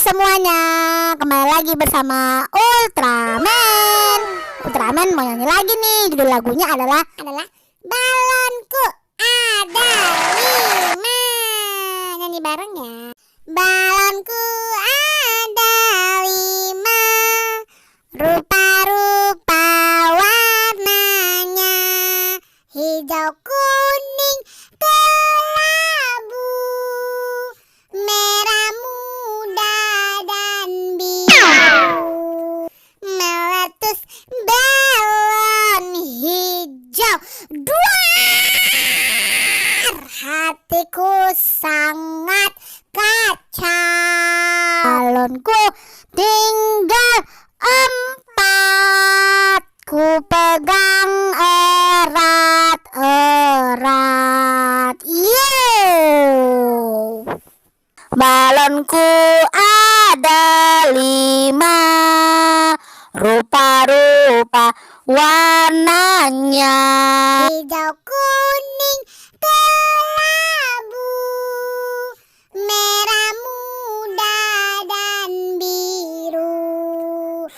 semuanya, kembali lagi bersama Ultraman. Ultraman mau nyanyi lagi nih. Judul lagunya adalah Balonku ada 5. Nyanyi bareng ya. Balonku ada 5, rupa-rupa warnanya, hijau, kuning, kelabu, merah muda dan biru. Meletus balon hijau, duar, hatiku sangat kacau. Balonku tinggal 4, ku pegang erat-erat. Balonku ada 5, rupa-rupa warnanya, hijau, kuning, kelabu, merah muda dan biru.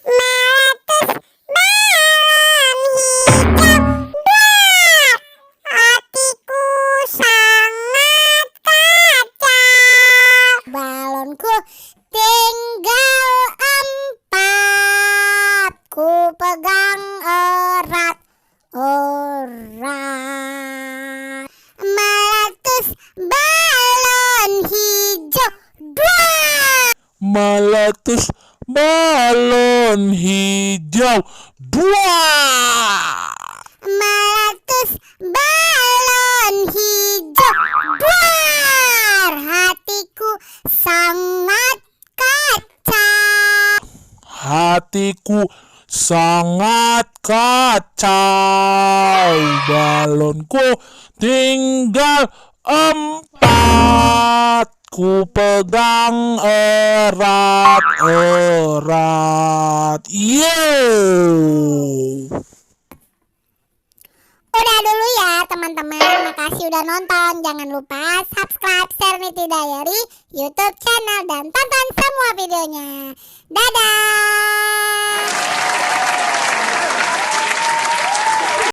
Meletus balon hijau, duar, hatiku sangat kacau. Balonku tinggal 4, ku pegang erat-erat. Meletus balon hijau, duar. Meletus balon hijau, duar. Meletus balon hijau, duar, hatiku sangat kacau. Hatiku sangat kacau. Balonku tinggal 4, ku pegang erat-erat. Udah dulu ya teman-teman, makasih udah nonton. Jangan lupa subscribe Serenity Diary YouTube channel dan tonton semua videonya. Dadah.